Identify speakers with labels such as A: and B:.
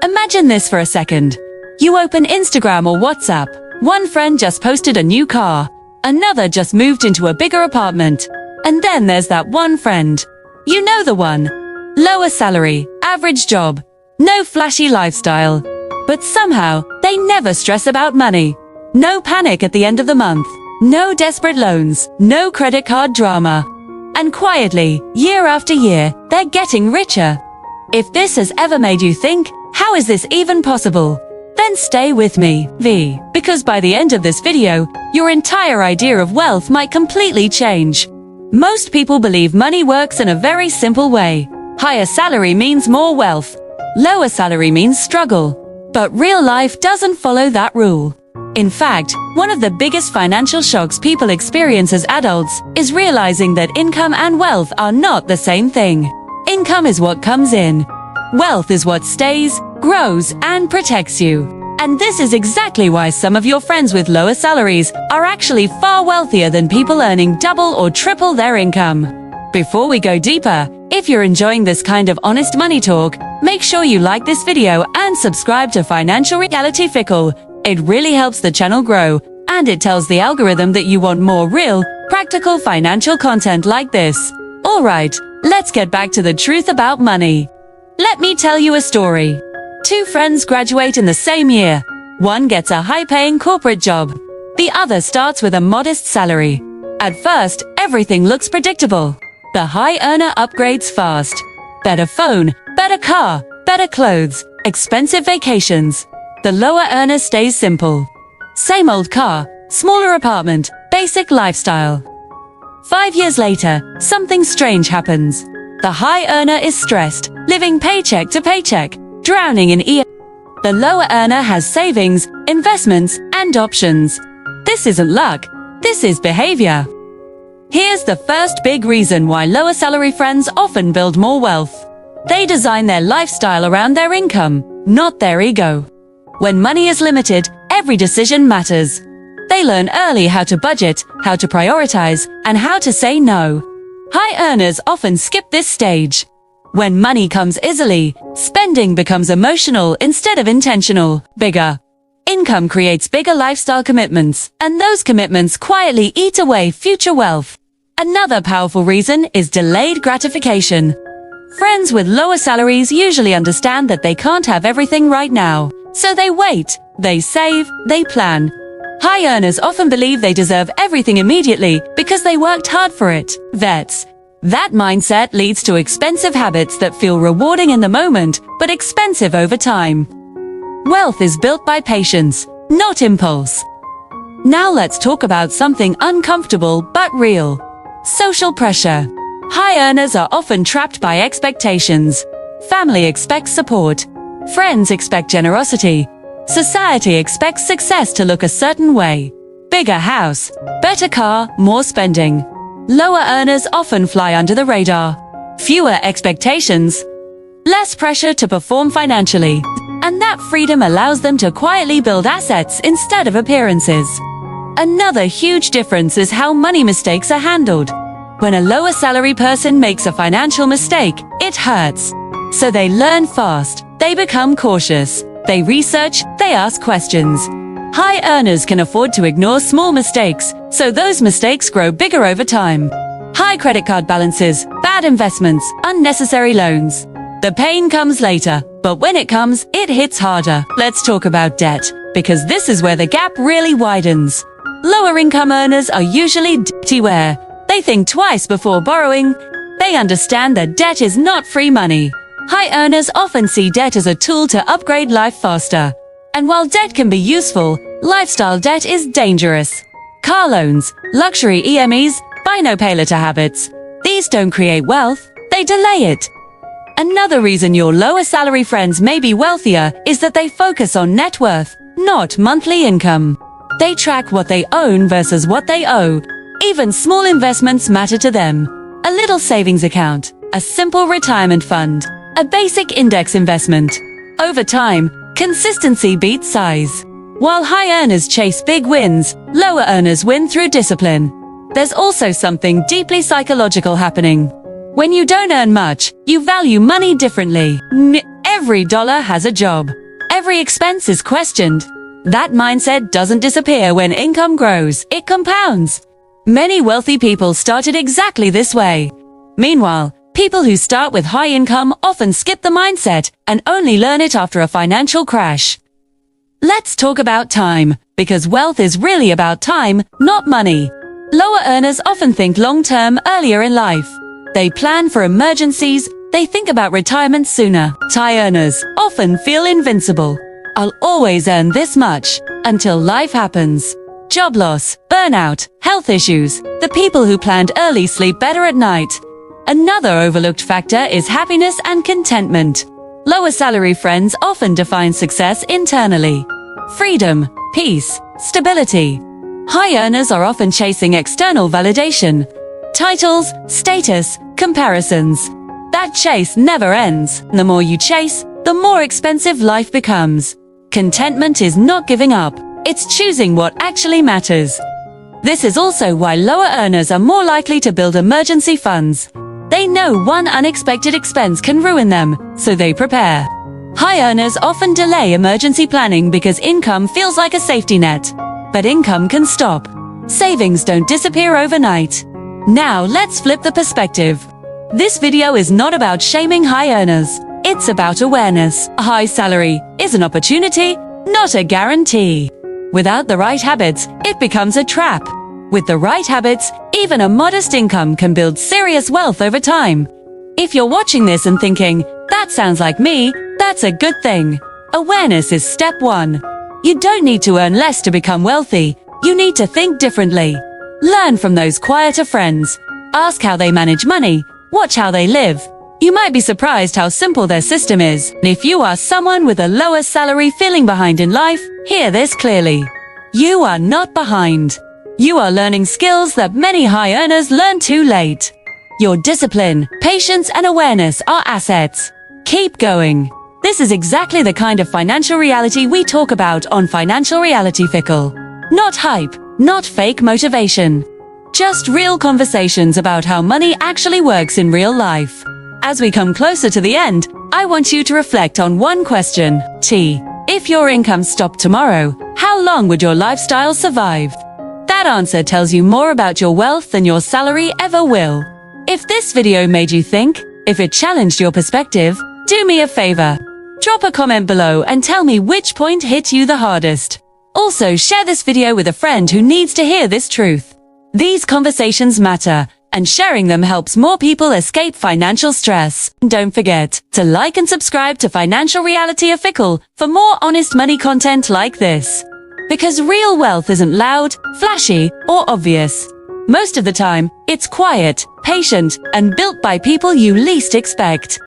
A: Imagine this for a second. You open Instagram or WhatsApp. One friend just posted a new car. Another just moved into a bigger apartment. And then there's that one friend. You know the one. Lower salary, average job, no flashy lifestyle. But somehow, they never stress about money. No panic at the end of the month. No desperate loans, no credit card drama. And quietly, year after year, they're getting richer. If this has ever made you think, how is this even possible? Then stay with me, because by the end of this video, your entire idea of wealth might completely change. Most people believe money works in a very simple way. Higher salary means more wealth. Lower salary means struggle. But real life doesn't follow that rule. In fact, one of the biggest financial shocks people experience as adults is realizing that income and wealth are not the same thing. Income is what comes in. Wealth is what stays, grows, and protects you. And this is exactly why some of your friends with lower salaries are actually far wealthier than people earning double or triple their income. Before we go deeper, if you're enjoying this kind of honest money talk, make sure you like this video and subscribe to Financial Reality Fickle. It really helps the channel grow, and it tells the algorithm that you want more real, practical financial content like this. Alright, let's get back to the truth about money. Let me tell you a story. Two friends graduate in the same year. One gets a high-paying corporate job. The other starts with a modest salary. At first, everything looks predictable. The high earner upgrades fast. Better phone, better car, better clothes, expensive vacations. The lower earner stays simple. Same old car, smaller apartment, basic lifestyle. 5 years later, something strange happens. The high earner is stressed, living paycheck to paycheck, drowning in EMIs. The lower earner has savings, investments, and options. This isn't luck, this is behavior. Here's the first big reason why lower salary friends often build more wealth. They design their lifestyle around their income, not their ego. When money is limited, every decision matters. They learn early how to budget, how to prioritize, and how to say no. High earners often skip this stage. When money comes easily, spending becomes emotional instead of intentional. Bigger income creates bigger lifestyle commitments, and those commitments quietly eat away future wealth. Another powerful reason is delayed gratification. Friends with lower salaries usually understand that they can't have everything right now, so they wait, they save, they plan. High earners often believe they deserve everything immediately because they worked hard for it. That mindset leads to expensive habits that feel rewarding in the moment, but expensive over time. Wealth is built by patience, not impulse. Now let's talk about something uncomfortable but real. Social pressure. High earners are often trapped by expectations. Family expects support. Friends expect generosity. Society expects success to look a certain way. Bigger house, better car, more spending. Lower earners often fly under the radar. Fewer expectations, less pressure to perform financially. And that freedom allows them to quietly build assets instead of appearances. Another huge difference is how money mistakes are handled. When a lower salary person makes a financial mistake, it hurts. So they learn fast, they become cautious, they research, they ask questions. High earners can afford to ignore small mistakes, so those mistakes grow bigger over time. High credit card balances, bad investments, unnecessary loans. The pain comes later, but when it comes, it hits harder. Let's talk about debt, because this is where the gap really widens. Lower income earners are usually debt-aware. They think twice before borrowing. They understand that debt is not free money. High earners often see debt as a tool to upgrade life faster. And while debt can be useful, lifestyle debt is dangerous. Car loans, luxury EMIs, buy no pay later habits. These don't create wealth, they delay it. Another reason your lower salary friends may be wealthier is that they focus on net worth, not monthly income. They track what they own versus what they owe. Even small investments matter to them. A little savings account, a simple retirement fund, a basic index investment. Over time, consistency beats size. While high earners chase big wins, lower earners win through discipline. There's also something deeply psychological happening. When you don't earn much, you value money differently. Every dollar has a job. Every expense is questioned. That mindset doesn't disappear when income grows, it compounds. Many wealthy people started exactly this way. Meanwhile, people who start with high income often skip the mindset and only learn it after a financial crash. Let's talk about time, because wealth is really about time, not money. Lower earners often think long-term earlier in life. They plan for emergencies, they think about retirement sooner. High earners often feel invincible. I'll always earn this much, until life happens. Job loss, burnout, health issues. The people who planned early sleep better at night. Another overlooked factor is happiness and contentment. Lower salary friends often define success internally. Freedom, peace, stability. High earners are often chasing external validation. Titles, status, comparisons. That chase never ends. The more you chase, the more expensive life becomes. Contentment is not giving up. It's choosing what actually matters. This is also why lower earners are more likely to build emergency funds. They know one unexpected expense can ruin them, so they prepare. High earners often delay emergency planning because income feels like a safety net. But income can stop. Savings don't disappear overnight. Now let's flip the perspective. This video is not about shaming high earners. It's about awareness. A high salary is an opportunity, not a guarantee. Without the right habits, it becomes a trap. With the right habits, even a modest income can build serious wealth over time. If you're watching this and thinking, that sounds like me, that's a good thing. Awareness is step one. You don't need to earn less to become wealthy. You need to think differently. Learn from those quieter friends. Ask how they manage money. Watch how they live. You might be surprised how simple their system is. And if you are someone with a lower salary feeling behind in life, hear this clearly. You are not behind. You are learning skills that many high earners learn too late. Your discipline, patience, and awareness are assets. Keep going. This is exactly the kind of financial reality we talk about on Financial Reality Fickle. Not hype, not fake motivation. Just real conversations about how money actually works in real life. As we come closer to the end, I want you to reflect on one question. If your income stopped tomorrow, how long would your lifestyle survive? That answer tells you more about your wealth than your salary ever will. If this video made you think, if it challenged your perspective, do me a favor. Drop a comment below and tell me which point hit you the hardest. Also, share this video with a friend who needs to hear this truth. These conversations matter, and sharing them helps more people escape financial stress. Don't forget to like and subscribe to Financial Reality Fickle for more honest money content like this. Because real wealth isn't loud, flashy, or obvious. Most of the time, it's quiet, patient, and built by people you least expect.